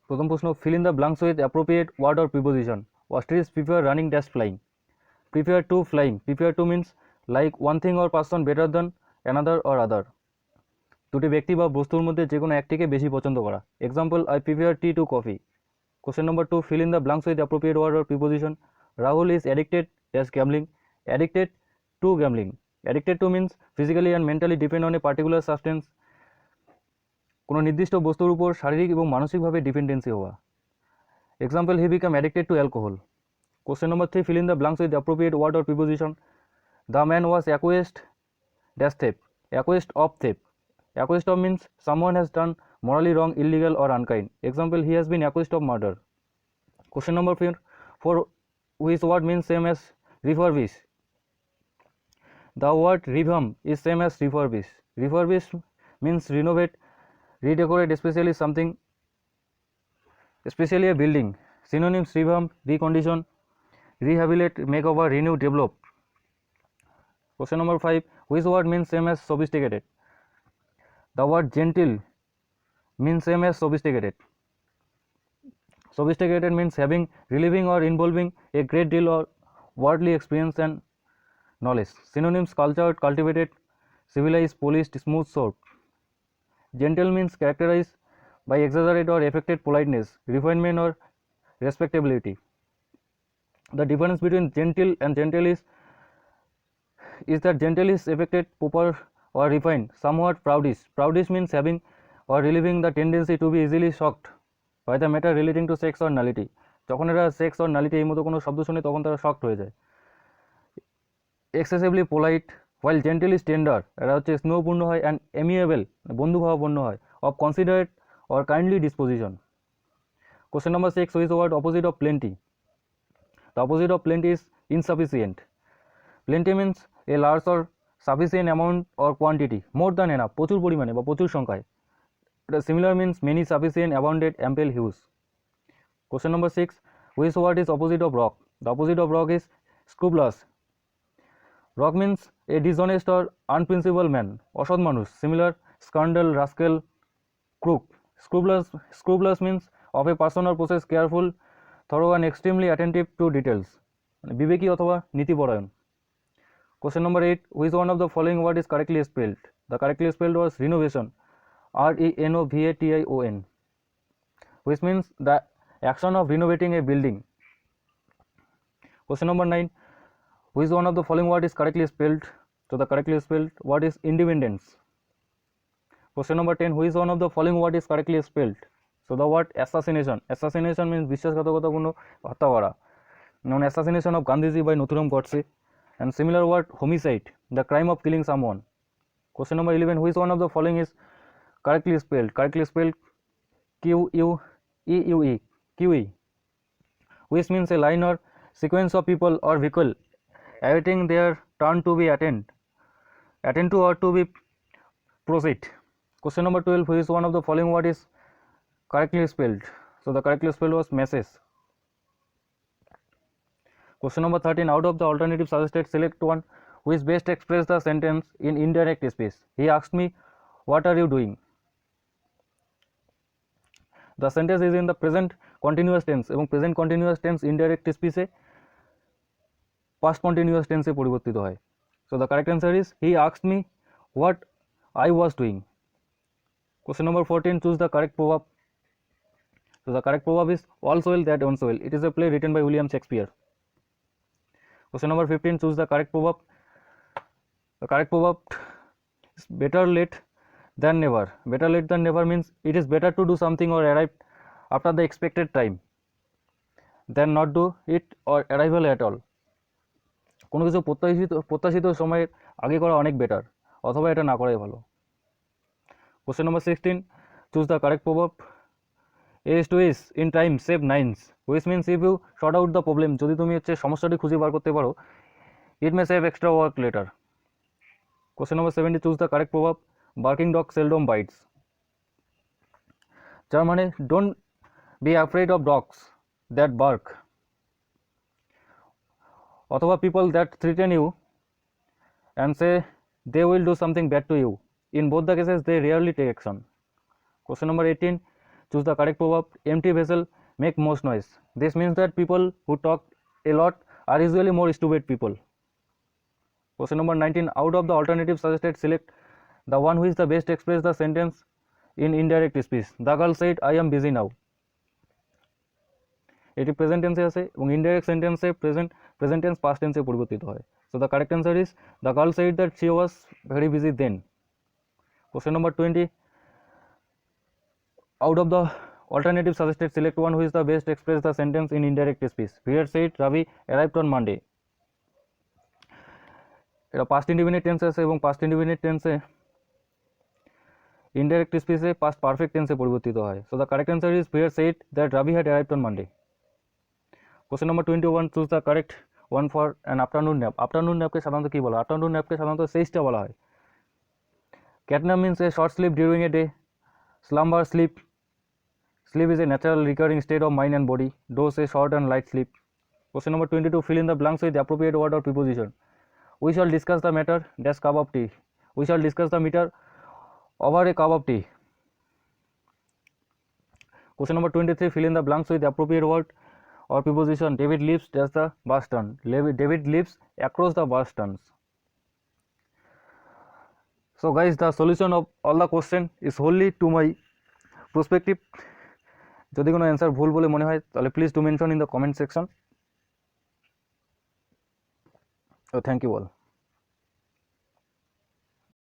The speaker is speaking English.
প্রথম প্রশ্ন, fill in the blanks with appropriate word or preposition. Ostrich prefer running dash flying. Prefer to flying. Prefer to means like one thing or person better than another or other. দুটি ব্যক্তি বা বস্তুর মধ্যে যে কোনো একটিকে বেশি পছন্দ করা। Example, I prefer tea to coffee. Question number 2, fill in the blanks with appropriate word or preposition. Rahul is addicted dash gambling. Addicted to gambling. Addicted to means physically and mentally depend on a particular substance. কোনো নির্দিষ্ট বস্তুর উপর শারীরিক এবং মানসিকভাবে dependency হওয়া। Example, he become addicted to alcohol. Question number 3, fill in the blanks with appropriate word or preposition. The man was accused dash theft. Accused of theft. Accused of means someone has done morally wrong, illegal or unkind. Example, he has been accused of murder. Question number 4, which word means same as refurbish? The word revamp is same as refurbish. Refurbish means renovate, redecorate, especially something, especially a building. Synonyms, revamp, recondition, rehabilitate, makeover, renew, develop. Question number 5, which word means same as sophisticated? The word gentle means same as sophisticated. Sophisticated means having, relieving or involving a great deal of worldly experience and knowledge. Synonyms, cultured, cultivated, civilized, polished, smooth, short. Gentle means characterized by exaggerate or affected politeness, refinement or respectability. The difference between gentle and gentle is that gentle is affected, proper or refined, somewhat proudish. Proudish means having or relieving the tendency to be easily shocked by the matter relating to sex or nullity. যখন এরা sex or nullity এই মতো কোনো শব্দ শুনে তখন তারা shocked হয়ে যায়। Excessively polite, while gentle is tender, এরা হচ্ছে স্নেহপূর্ণ হয়, and amiable বন্ধুভাবাপন্ন হয়, of considerate or kindly disposition. Question number 6, which is the word opposite of plenty? The opposite of plenty is insufficient. Plenty means a large or sufficient amount or quantity, more than enough, প্রচুর পরিমাণে বা প্রচুর সংখ্যায়। Similar means many, sufficient, abundant, ample, huge. Question number 6, which word is opposite of rock? The opposite of rock is scrupulous. Rock means a dishonest or unprincipled man, অসৎ মানুষ, similar scoundrel, rascal, crook. Scrupulous means of a person or process careful, thorough and extremely attentive to details, বিবেকী অথবা নীতিপরায়ণ। Question number 8, which one of the following word is correctly spelled? The correctly spelled was renovation, RENOVATION, which means the action of renovating a building. Question number 9, which one of the following word is correctly spelled? So the correctly spelled word is independence. Question number 10, which one of the following word is correctly spelled? So the word assassination. Assassination means বিশ্বাসঘাতকতাপূর্ণ হত্যা করা, known assassination of Gandhiji by Nathuram Godse. And similar word homicide, the crime of killing someone. Question number 11, which one of the following is correctly spelled? Correctly spelled QUEUE, QE, which means a line or sequence of people or vehicle awaiting their turn to be attend to or to be proceed. Question number 12, which one of the following word is correctly spelled? So the correctly spelled was message. Question number 13, out of the alternative suggested, select one which best express the sentence in indirect speech. He asked me, what are you doing? The sentence is in the present continuous tense এবং present continuous tense indirect speech এ past continuous tense এ পরিবর্তিত হয়। So the correct answer is he asked me what I was doing. Question number 14, choose the correct proverb. So the correct proverb is all's well that ends well. It is a play written by William Shakespeare. Question number 15, choose the correct proverb. The correct proverb is better late than never. Better late than never means it is better to do something or arrive after the expected time than not do it or arrival at all. কোনো কিছু প্রত্যাশিত সময়ের আগে করা অনেক better, অথবা এটা না করাই ভালো। Question number 16, choose the correct proverb. Ace to ace in time save nines, which means if you sort out the problem, যদি তুমি হচ্ছে সমস্যাটি খুঁজে বার করতে পারো, it may save extra work later. Question number 70, choose the correct proverb. Barking dog seldom bites, যার মানে don't be afraid of dogs that bark, অথবা people that threaten you and say they will do something bad to you. In both the cases they rarely take action. Question number 18, choose the correct proverb. Empty vessel make most noise. This means that people who talk a lot are usually more stupid people. Question number 19. Out of the alternatives suggested, select the one which the best express the sentence in indirect speech. The girl said, I am busy now. এটি present টেন্সে আছে এবং indirect সেন্টেন্সে present tense past টেন্সে পরিবর্তিত হয়। So the correct answer is the girl said that she was very busy then. Question number 20. Out of the alternative suggested, select one which the best express the sentence in indirect speech. Here said Ravi arrived on Monday. এটা past indefinite টেন্সে আছে এবং past indefinite টেন্সে indirect স্পিচে past perfect টেন্সে পরিবর্তিত হয়। So the correct answer is Here said that Ravi had arrived on Monday. Question number 21. Choose the correct one for an afternoon nap. Afternoon nap কে সাধারণত কি বলা হয়? Afternoon nap কে সাধারণত সিয়েস্টা বলা হয়। Catnap means a short sleep during a day. Slumber, sleep is a natural recurring state of mind and body. Dose a short and light sleep. Question number 22. Fill in the blanks with the appropriate word or preposition. We shall discuss the matter dash cup of tea. We shall discuss the matter over a cup of tea. Question number 23. Fill in the blanks with the appropriate word or preposition. David leaps dash the bus turn. David leaps across the bus turns. So guys, the solution of all the question is wholly to my perspective. যদি কোনো answer ভুল বলে মনে হয় তাহলে please do mention in the comment section. Thank you all.